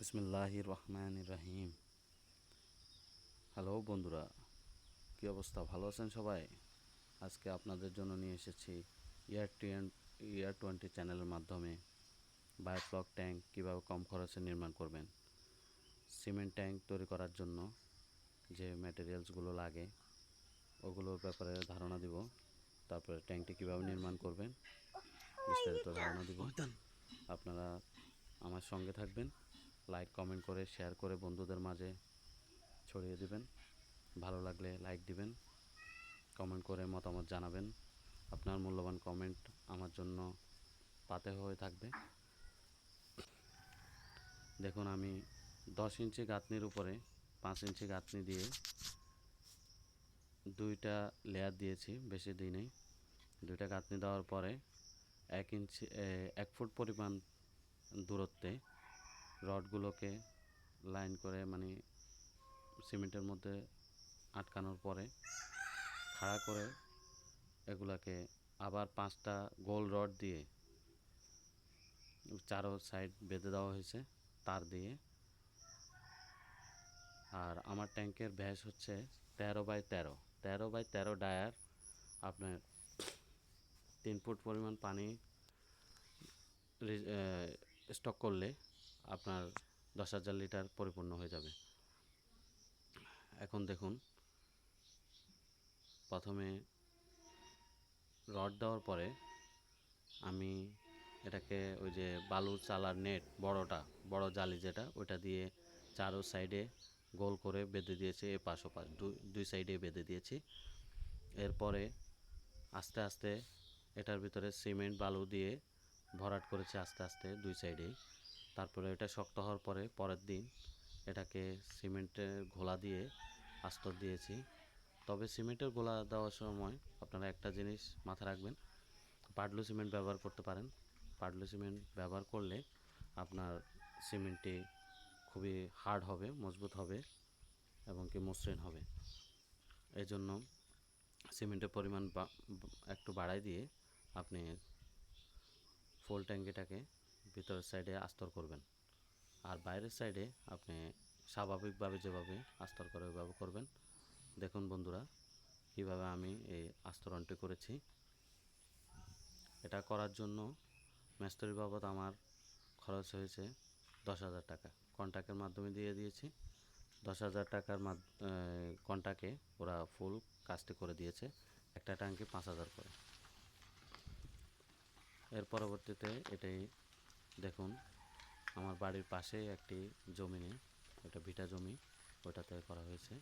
বিসমিল্লাহির রহমানির রহিম। হ্যালো বন্ধুরা, কী অবস্থা? ভালো আছেন সবাই? আজকে আপনাদের জন্য নিয়ে এসেছি ইয়ার 20 চ্যানেলের মাধ্যমে বায়োফ্লক ট্যাঙ্ক কীভাবে কম খরচে নির্মাণ করবেন। সিমেন্ট ট্যাঙ্ক তৈরি করার জন্য যে ম্যাটেরিয়ালসগুলো লাগে ওগুলোর ব্যাপারে ধারণা দিব। তারপরে ট্যাঙ্কটি কীভাবে নির্মাণ করবেন বিস্তারিত ধারণা দিব। আপনারা আমার সঙ্গে থাকবেন, লাইক কমেন্ট করে শেয়ার করে বন্ধুদের মাঝে ছড়িয়ে দিবেন। ভালো লাগলে লাইক দিবেন, কমেন্ট করে মতামত জানাবেন। আপনার মূল্যবান কমেন্ট আমার জন্য পাতে হয়ে থাকবে। দেখুন, আমি 10 ইঞ্চি গাঁথনির উপরে 5 ইঞ্চি গাঁথনি দিয়ে দুইটা লেয়ার দিয়েছি, বেশি দিই নেই। দুইটা গাঁথনি দেওয়ার পরে 1 ফুট পরিমাণ দূরত্বে রডগুলোকে লাইন করে সিমেন্টের মধ্যে আটকানোর পরে খাড়া করে এগুলাকে আবার 5টা গোল রড দিয়ে চারো সাইড বেঁধে দেওয়া হয়েছে তার দিয়ে। আর আমার ট্যাঙ্কের ব্যাস হচ্ছে 13x13 ডায়ার। আপনার 3 ফুট পরিমাণ পানি স্টক করলে আপনার 10,000 লিটার পরিপূর্ণ হয়ে যাবে। এখন দেখুন, প্রথমে রড দেওয়ার পরে আমি এটাকে ওই যে বালু চালার নেট বড় জালি যেটা, ওটা দিয়ে চারো সাইডে গোল করে বেঁধে দিয়েছি। এপাশ ওপাশ দুই সাইডে বেঁধে দিয়েছি। এরপরে আস্তে আস্তে এটার ভিতরে সিমেন্ট বালু দিয়ে ভরাট করেছি আস্তে আস্তে দুই সাইডেই। তারপরে এটা শক্ত হওয়ার পরে পরের দিন এটাকে সিমেন্টের ঘোলা দিয়ে আস্তর দিয়েছি। তবে সিমেন্টের ঘোলা দেওয়ার সময় আপনারা একটা জিনিস মাথায় রাখবেন, পাডলু সিমেন্ট ব্যবহার করতে পারেন। পাডলু সিমেন্ট ব্যবহার করলে আপনার সিমেন্টটি খুবই হার্ড হবে, মজবুত হবে এবং কি মসৃণ হবে। এই জন্য সিমেন্টের পরিমাণ একটু বাড়াই দিয়ে আপনি ফুল ট্যাঙ্কিটাকে ভিতরের সাইডে আস্তর করবেন। আর বাইরের সাইডে আপনি স্বাভাবিকভাবে যেভাবে আস্তর করে ওইভাবে করবেন। দেখুন বন্ধুরা, কীভাবে আমি এই আস্তরণটি করেছি। এটা করার জন্য মিস্ত্রি বাবদ আমার খরচ হয়েছে 10,000 টাকা। কন্ট্রাক্টের মাধ্যমে দিয়ে দিয়েছি। 10,000 টাকার কন্ট্রাক্টে ওরা ফুল কাজটি করে দিয়েছে। একটা ট্যাঙ্কি 5,000 করে। এর পরবর্তীতে এটাই দেখুন, আমার বাড়ির পাশে একটি জমিনে, ওটা ভিটা জমি, ওটাতে করা হয়েছে।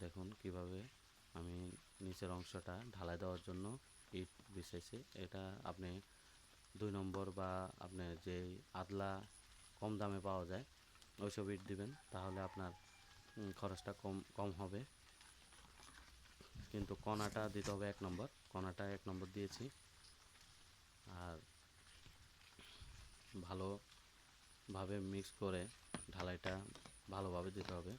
দেখুন কিভাবে আমি নিচের অংশটা ঢালাই দেওয়ার জন্য ইট বিছাইছি। এটা আপনি 2 নম্বর বা আপনার যে আদলা কম দামে পাওয়া যায় ওইসব ইট দিবেন, তাহলে আপনার খরচটা কম হবে। কিন্তু কণাটা দিতে হবে 1 নম্বর, কণাটা 1 নম্বর দিয়েছি। আর ভালোভাবে মিক্স করে ঢালাইটা ভালোভাবে দিতে হবে।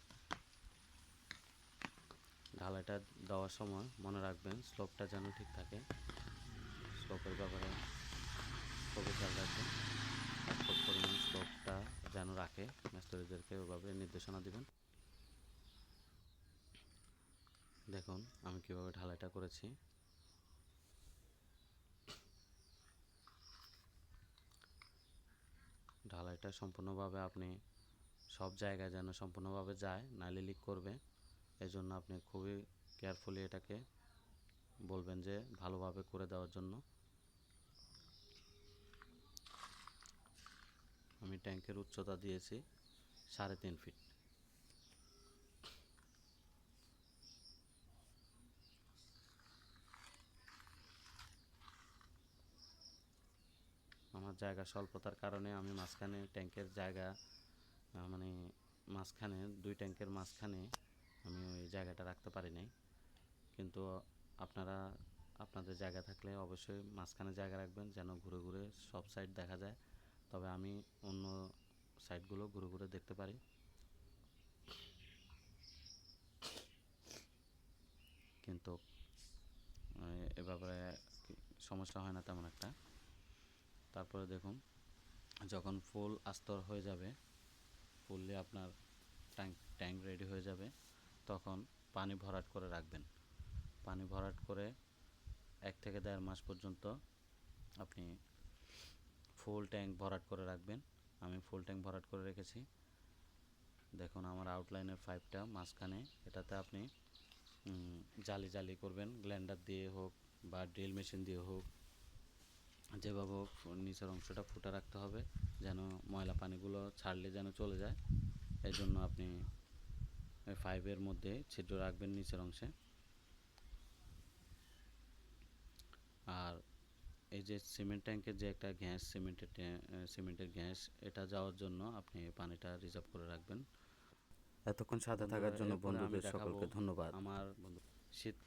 ঢালাইটা দেওয়ার সময় মনে রাখবেন স্লোপটা যেন ঠিক থাকে। স্লোপের ব্যাপারে খুবই খেয়াল রাখবেন। 1 ফুট পরিমাণ স্লোপটা যেন রাখে, মিস্ত্রিদেরকে ওইভাবে নির্দেশনা দিবেন। দেখুন আমি কীভাবে ঢালাইটা করেছি। ঢালাইটা সম্পূর্ণভাবে আপনি সব জায়গায় যেন সম্পূর্ণভাবে যায়, নাইলে লিক করবে। এই জন্য আপনি খুবই কেয়ারফুলি এটাকে বলবেন যে ভালোভাবে করে দেওয়ার জন্য। আমি ট্যাঙ্কের উচ্চতা দিয়েছি 3.5 ফিট। আমার জায়গা স্বল্পতার কারণে আমি মাঝখানে ট্যাঙ্কের জায়গা মানে মাঝখানে 2 ট্যাঙ্কের মাঝখানে আমি ওই জায়গাটা রাখতে পারি নাই। কিন্তু আপনারা আপনাদের জায়গা থাকলে অবশ্যই মাঝখানে জায়গা রাখবেন, যেন ঘুরে ঘুরে সব সাইড দেখা যায়। তবে আমি অন্য সাইডগুলো ঘুরে ঘুরে দেখতে পারি। কিন্তু এ ব্যাপারে সমস্যা হয় না তেমন একটা। তারপরে দেখুন যখন ফুল আস্তর হয়ে যাবে, ফুললি আপনার ট্যাঙ্ক রেডি হয়ে যাবে, তখন পানি ভরাট করে রাখবেন। পানি ভরাট করে 1 থেকে 1.5 মাস পর্যন্ত আপনি ফুল ট্যাঙ্ক ভরাট করে রাখবেন। আমি ফুল ট্যাঙ্ক ভরাট করে রেখেছি। দেখুন আমার আউটলাইনের পাইপটা মাঝখানে, এটাতে আপনি জালি জালি করবেন, গ্ল্যান্ডার দিয়ে হোক বা ড্রিল মেশিন দিয়ে হোক, যেভাবে হোক নিচের অংশটা ফুটা রাখতে হবে, যেন ময়লা পানিগুলো ছাড়লে যেন চলে যায়। এই জন্য আপনি পাইপের মধ্যে ছিদ্র রাখবেন নিচের অংশে। আর এই যে সিমেন্ট ট্যাঙ্কের যে একটা গ্যাস, সিমেন্টের গ্যাস, এটা যাওয়ার জন্য আপনি পানিটা রিজার্ভ করে রাখবেন। এতক্ষণ সাথে বন্ধুরা, থাকার জন্য এরপরে আমি বন্ধুদের দেখাবো সকলকে ধন্যবাদ। আমার শীত